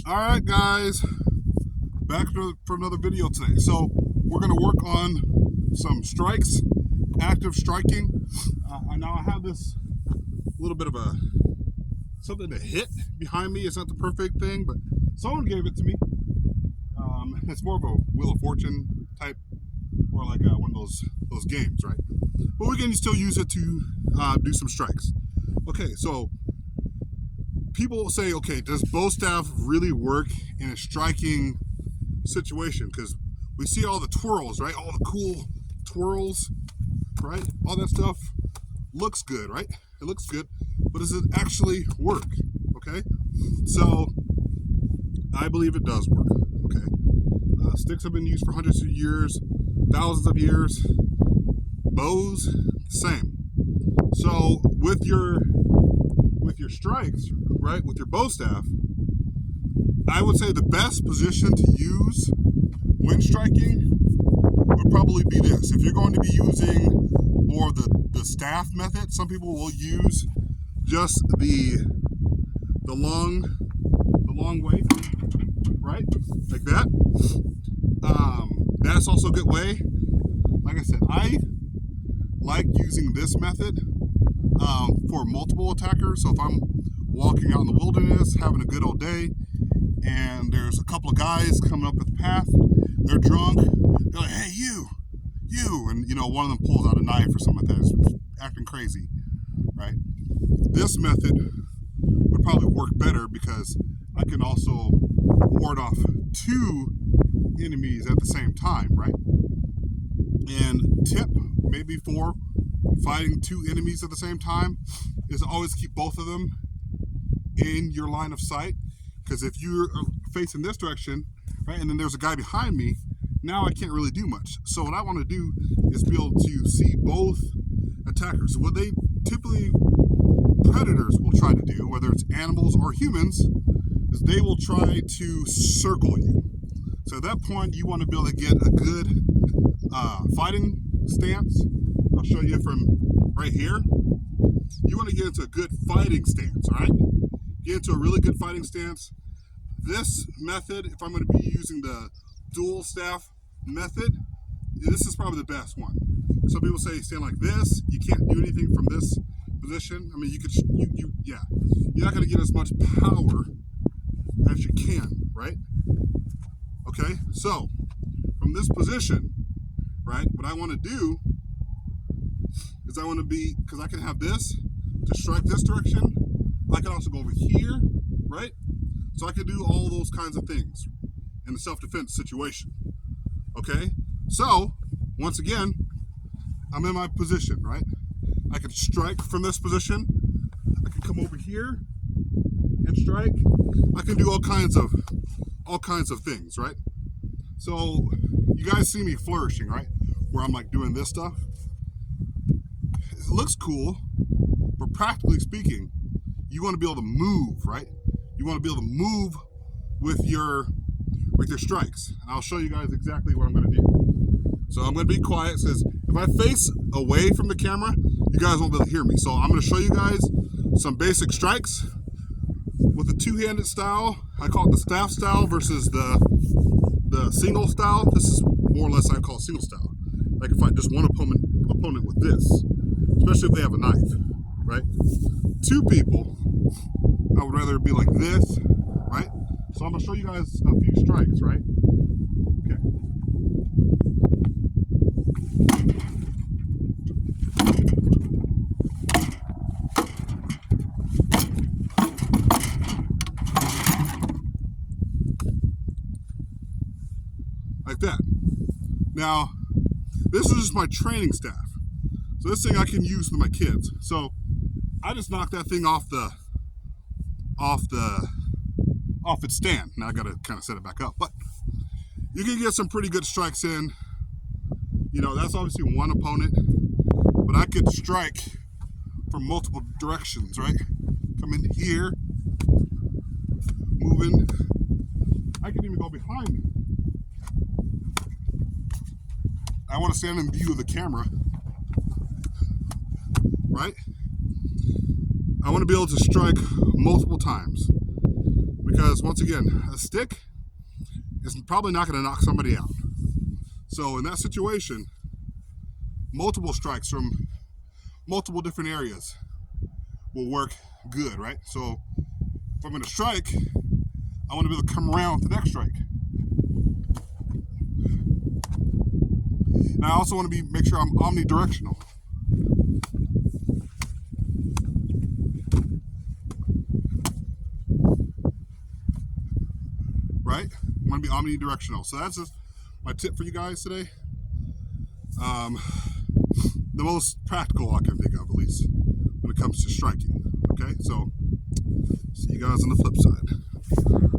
All right, guys, back for another video today. So we're going to work on some strikes, active striking. Now I have this little bit of something to hit behind me. It's not the perfect thing, but someone gave it to me. It's more of a Wheel of Fortune type, or like one of those games, right? But we can still use it to do some strikes. Okay, so people say, okay, does bow staff really work in a striking situation? Because we see all the twirls, right? All the cool twirls, right? All that stuff looks good, right? It looks good, but does it actually work? Okay, so I believe it does work. Okay, sticks have been used for hundreds of years, thousands of years. Bows, same. So with your strikes, right, with your bow staff, I would say the best position to use when striking would probably be this. If you're going to be using more of the staff method, some people will use just the long way, right, like that. That's also a good way. Like I said, I like using this method for multiple attackers. So if I'm walking out in the wilderness, having a good old day, and there's a couple of guys coming up the path, they're drunk, they're like, hey, you, and one of them pulls out a knife or something like that, it's acting crazy, right? This method would probably work better because I can also ward off two enemies at the same time, right? And tip maybe for fighting two enemies at the same time is always keep both of them in your line of sight, because if you're facing this direction, right, and then there's a guy behind me, now I can't really do much. So what I want to do is be able to see both attackers. So what they typically, predators will try to do, whether it's animals or humans, is they will try to circle you. So at that point, you want to be able to get a good fighting stance. I'll show you from right here. You want to get into a good fighting stance, all right? Get into a really good fighting stance. This method, if I'm going to be using the dual staff method, this is probably the best one. Some people say stand like this. You can't do anything from this position. I mean, you could, yeah. You're not going to get as much power as you can, right? Okay, so from this position, right, what I want to do is I want to be, because I can have this to strike this direction. I can also go over here, right? So I can do all those kinds of things in a self-defense situation. Okay, so once again, I'm in my position, right? I can strike from this position. I can come over here and strike. I can do all kinds of things, right? So you guys see me flourishing, right? Where I'm like doing this stuff. It looks cool, but practically speaking, you want to be able to move, right? You want to be able to move with your strikes. And I'll show you guys exactly what I'm going to do. So I'm going to be quiet. It says if I face away from the camera, you guys won't be able to hear me. So I'm going to show you guys some basic strikes with the two-handed style. I call it the staff style versus the single style. This is more or less I call single style. I can fight just one opponent with this, especially if they have a knife, right? Two people, I would rather be like this, right? So I'm gonna show you guys a few strikes, right? Okay. Like that. Now, this is just my training staff. So this thing I can use with my kids. So I just knocked that thing off its stand. Now I gotta kind of set it back up, but you can get some pretty good strikes in. That's obviously one opponent, but I could strike from multiple directions, right? Come in here, moving. I can even go behind me. I want to stand in view of the camera, right? I want to be able to strike multiple times. Because once again, a stick is probably not going to knock somebody out. So in that situation, multiple strikes from multiple different areas will work good, right? So if I'm going to strike, I want to be able to come around to the next strike. And I also want to make sure I'm omnidirectional. Right? I want to be omnidirectional. So that's just my tip for you guys today. The most practical I can think of, at least, when it comes to striking. Okay? So, see you guys on the flip side.